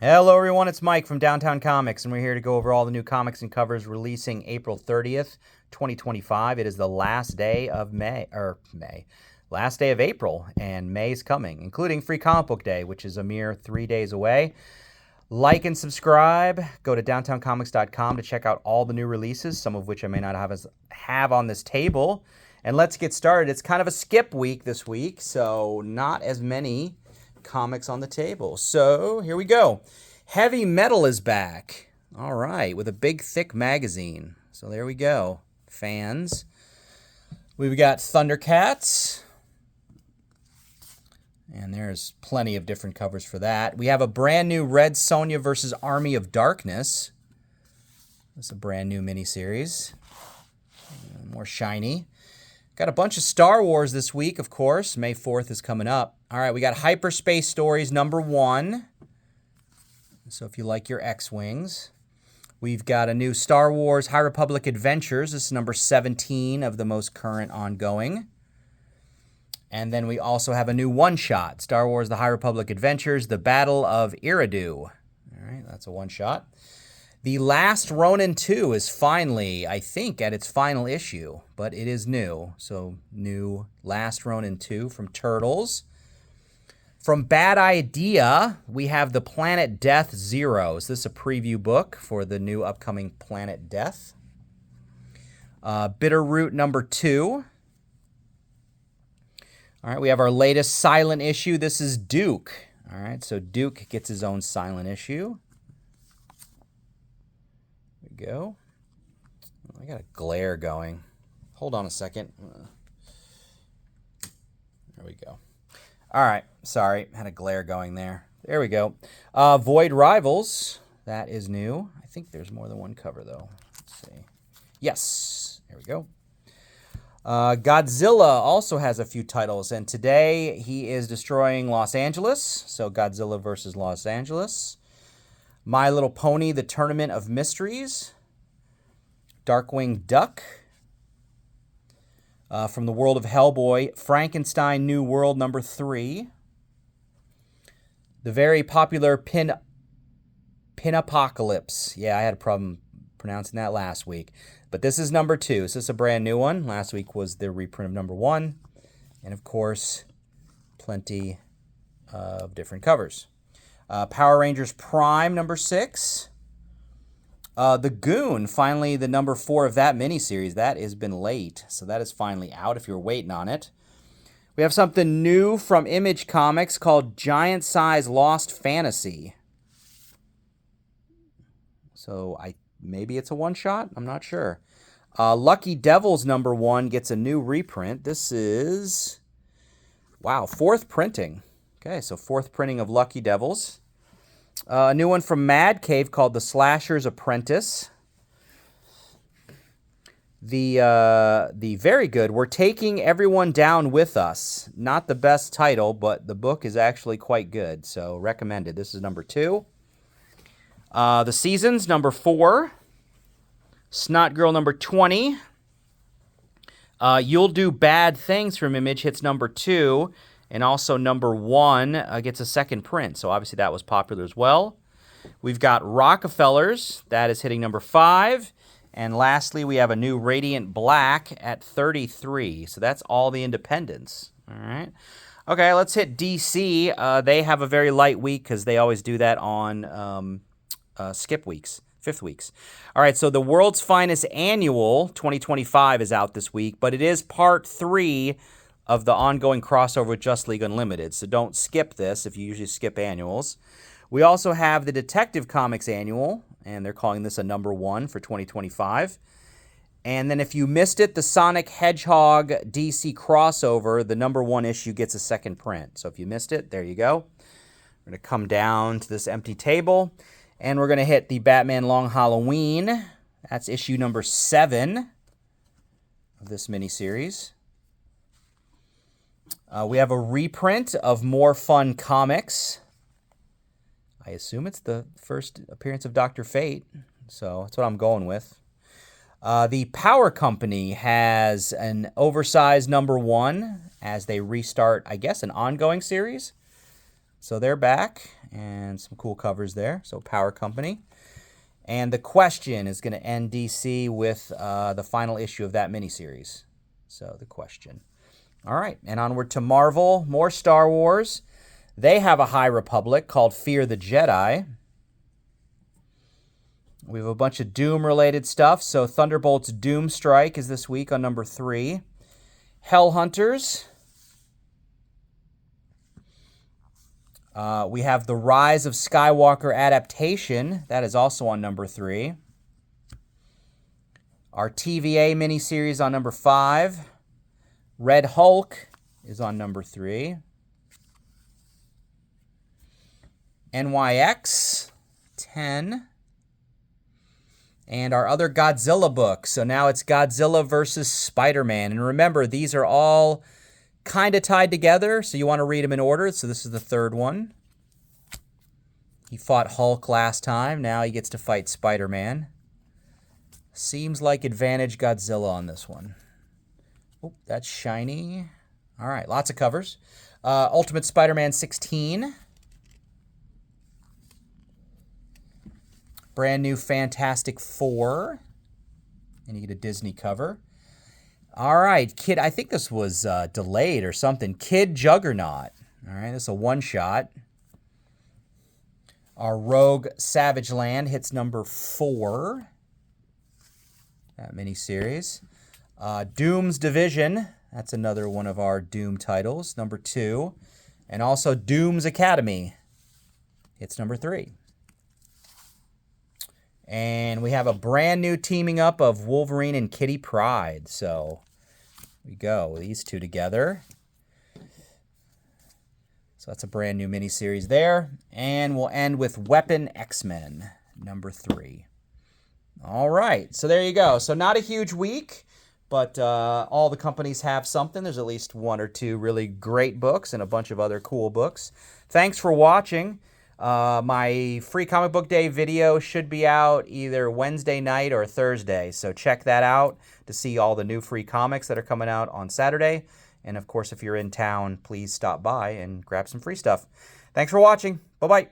Hello, everyone. It's Mike from Downtown Comics, and we're here to go over all the new comics and covers releasing April 30th, 2025. It is the last day of last day of April, and May's coming, including Free Comic Book Day, which is a mere 3 days away. Like and subscribe. Go to downtowncomics.com to check out all the new releases, some of which I may not have on this table. And let's get started. It's kind of a skip week this week, so not as many comics on the table. So here we go. Heavy Metal is back. All right, with a big, thick magazine. So there we go, fans. We've got Thundercats. And there's plenty of different covers for that. We have a brand new Red Sonja versus Army of Darkness. This is a brand new miniseries. More shiny. Got a bunch of Star Wars this week, of course. May 4th is coming up. All right, we got Hyperspace Stories #1. So if you like your X-Wings. We've got a new Star Wars High Republic Adventures. This is number 17 of the most current ongoing. And then we also have a new one-shot, Star Wars The High Republic Adventures, The Battle of Eriadu. All right, that's a one-shot. The Last Ronin 2 is finally, I think, at its final issue, but it is new. So, new Last Ronin 2 from Turtles. From Bad Idea, we have The Planet Death Zeros. This is a preview book for the new upcoming Planet Death. Bitterroot #2. All right, we have our latest silent issue. This is Duke. All right, so Duke gets his own silent issue. Go. I got a glare going. Hold on a second. There we go. All right. Sorry. Had a glare going there. There we go. Void Rivals. That is new. I think there's more than one cover, though. Let's see. Yes. There we go. Godzilla also has a few titles, and today he is destroying Los Angeles. So Godzilla versus Los Angeles. My Little Pony, The Tournament of Mysteries. Darkwing Duck. From the world of Hellboy, Frankenstein New World #3. The very popular Pin-Apocalypse. Yeah, I had a problem pronouncing that last week. But this is #2. So this is a brand new one. Last week was the reprint of #1. And of course, plenty of different covers. Power Rangers Prime #6. The Goon, finally the #4 of that miniseries. That has been late, so that is finally out if you're waiting on it. We have something new from Image Comics called Giant Size Lost Fantasy. So maybe it's a one-shot? I'm not sure. Lucky Devils #1 gets a new reprint. This is, wow, 4th printing. Okay, so 4th printing of Lucky Devils. A new one from Mad Cave called The Slasher's Apprentice. The very good We're Taking Everyone Down With Us. Not the best title, but the book is actually quite good, so recommended. This is #2. The Seasons #4. Snot Girl #20. You'll Do Bad Things from Image hits #2. And also #1 gets a second print. So obviously that was popular as well. We've got Rockefellers. That is hitting #5. And lastly, we have a new Radiant Black at 33. So that's all the independents. All right. Okay, let's hit DC. They have a very light week because they always do that on skip weeks. 5th weeks. All right, so the World's Finest Annual 2025 is out this week, but it is part 3 of the ongoing crossover with Just League Unlimited. So don't skip this if you usually skip annuals. We also have the Detective Comics Annual, and they're calling this a #1 for 2025. And then if you missed it, the Sonic Hedgehog DC crossover, the #1 issue gets a second print. So if you missed it, there you go. We're going to come down to this empty table, and we're going to hit the Batman Long Halloween. That's issue #7 of this miniseries. We have a reprint of More Fun Comics. I assume it's the first appearance of Dr. Fate, so that's what I'm going with. The Power Company has an oversized #1 as they restart, I guess, an ongoing series. So they're back, and some cool covers there. So Power Company. And The Question is going to end DC with the final issue of that miniseries. So The Question. All right, and onward to Marvel. More Star Wars. They have a High Republic called Fear the Jedi. We have a bunch of Doom-related stuff. So Thunderbolt's Doom Strike is this week on number 3. Hellhunters. We have The Rise of Skywalker adaptation. That is also on number 3. Our TVA miniseries on number 5. Red Hulk is on number 3. NYX, 10. And our other Godzilla book. So now it's Godzilla versus Spider-Man. And remember, these are all kind of tied together, so you want to read them in order. So this is the third one. He fought Hulk last time. Now he gets to fight Spider-Man. Seems like advantage Godzilla on this one. Oh, that's shiny. All right, lots of covers. Ultimate Spider-Man 16. Brand new Fantastic Four. And you get a Disney cover. All right, Kid, I think this was delayed or something. Kid Juggernaut. All right, this is a one-shot. Our Rogue Savage Land hits number 4. That miniseries. Doom's Division. That's another one of our Doom titles, number 2. And also Doom's Academy. Hits number 3. And we have a brand new teaming up of Wolverine and Kitty Pryde. So here we go, these two together. So that's a brand new miniseries there. And we'll end with Weapon X-Men, number 3. All right, so there you go. So not a huge week, but all the companies have something. There's at least 1 or 2 really great books and a bunch of other cool books. Thanks for watching. My free comic book day video should be out either Wednesday night or Thursday, so check that out to see all the new free comics that are coming out on Saturday. And of course, if you're in town, please stop by and grab some free stuff. Thanks for watching. Bye-bye.